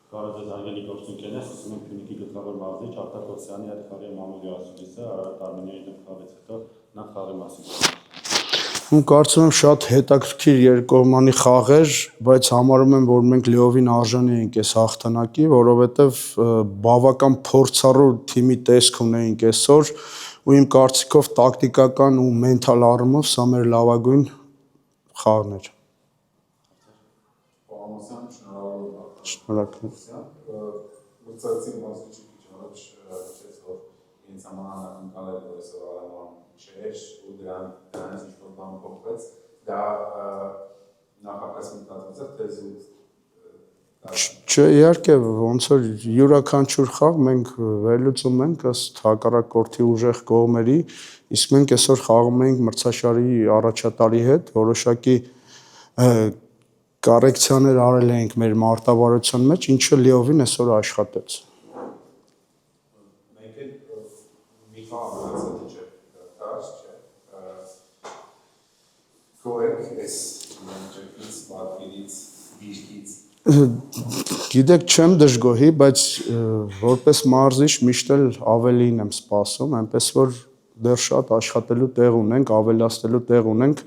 Կարոտ զարգելի գործունքն է, խոսում ենք Փյունիկի գլխավոր մարզիչ Արտակոսյանի հետ խաղի Մամուլի ասուլիսը, Արարատ Արմենիայի դեմ խաղից հետո նա խաղի մասին։ Ու կարծում եմ շատ հետաքրքիր երկկողմանի խաղ էր, բայց համարում եմ, որ մենք լիովին արժանի ենք այս հաղթանակի, որովհետև բավական փորձառու թիմի տեսք ունեինք այսօր, ու իմ կարծիքով տակտիկական ու մենթալ առումով սա մեր լավագույն խաղն էր։ Շնորհակալ Մրցակցի մասնիչի քիչ առաջ հիշեց, որ ինձ համար անակնկալ էր, որ այսօր Արաման չէր ու դրանից ինչ-որ բան փոխվեց, դա նախապես մտածված էր, թե զուտ Չէ, իհարկե, ոնց որ յուրաքանչյուր խաղ մենք վերլուծում ենք ըստ հակառակորդի ուժեղ կողմերի, իսկ մենք այսօր խաղում էինք մրցաշարի առաջատարի հետ, որոշակի կառեկցիաներ արել էինք մեր մարտավարության մեջ, ինչը լիովին այսօր աշխատեց։ Մենք էլ մի խաղ մնացած չէ, դաշ չէ։ Կորեք այս մենջերից, պատվիրից, դիրքից։ Գիտեք, չեմ դժգոհի, բայց որպես մարզիչ միշտ էլ ավելին եմ սպասում, այնպես որ դեռ շատ աշխատելու տեղ ունենք, ավելացնելու տեղ ունենք,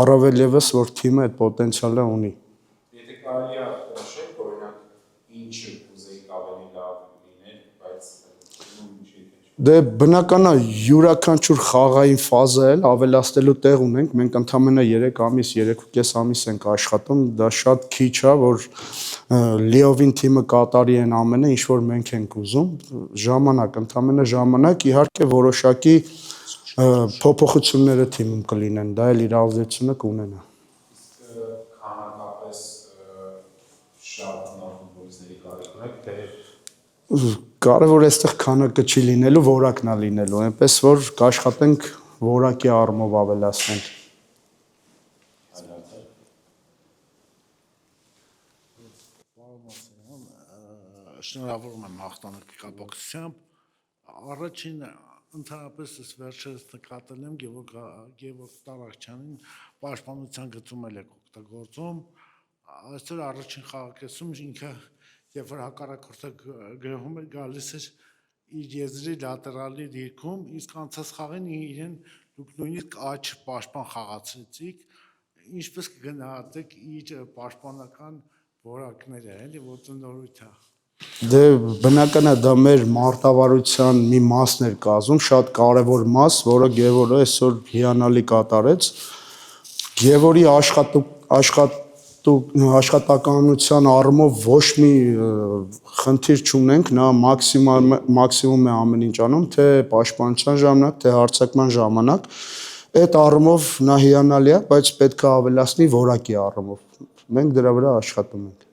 առավել ևս որ թիմը այդ պոտենցիալը ունի։ Եթե կարելի է նշել, օրինակ, ինչը կուզեիք ավելի լավ լինել, բայց Դե բնական է յուրաքանչյուր խաղային ֆազա էլ ավելացնելու տեղ ունենք, մենք ընդամենը 3 ամիս, 3.5 ամիս ենք աշխատում, դա շատ քիչ է, որ լիովին թիմը կատարի են ամենը, ինչ որ մենք ենք ուզում, ժամանակ, ընդամենը ժամանակ, իհարկե որոշակի փոփոխությունները թիմում կլինեն, դա էլ իր ազդեցությունը կունենա։ Քանակապես շատ նոր ֆուտբոլիստների կարիք ունեք, թե Կարևոր այստեղ քանակը չի լինելու, որակն է լինելու, այնպես որ կաշխատենք որակի առումով ավելացնենք։ Շնորհավորում եմ հաղթանակի կապակցությամբ։ Առաջին ընդհանրապես ես վերջերս նկատել եմ Գևորգ Տարաքչյանին պաշտպանության գծում էլ եք օգտագործում։ Այսօր առաջին խաղակեսում ինքը երբ որ հակառակորդը գրոհում էր գալիս էր իր եզրի լատերալի դիրքում, իսկ անցած խաղին իրեն դուք նույնիսկ աջ պաշտպան խաղացրեցիք, ինչպես կգնահատեք իր պաշտպանական որակները, էլի որ ծնորույթ է։ Դե բնական է դա մեր մարտավարության մի մասն էր կազմում, շատ կարևոր մաս, որը Գևորգը այսօր հիանալի կատարեց։ Գևորգի աշխատականության առումով ոչ մի խնդիր չունենք, նա մաքսիմում է ամեն ինչ անում, թե պաշտպանության ժամանակ, թե հարձակման ժամանակ։ Այդ առումով նա հիանալի է, բայց պետք է ավելացնի որակի առումով։ Մենք դրա վրա աշխատում ենք։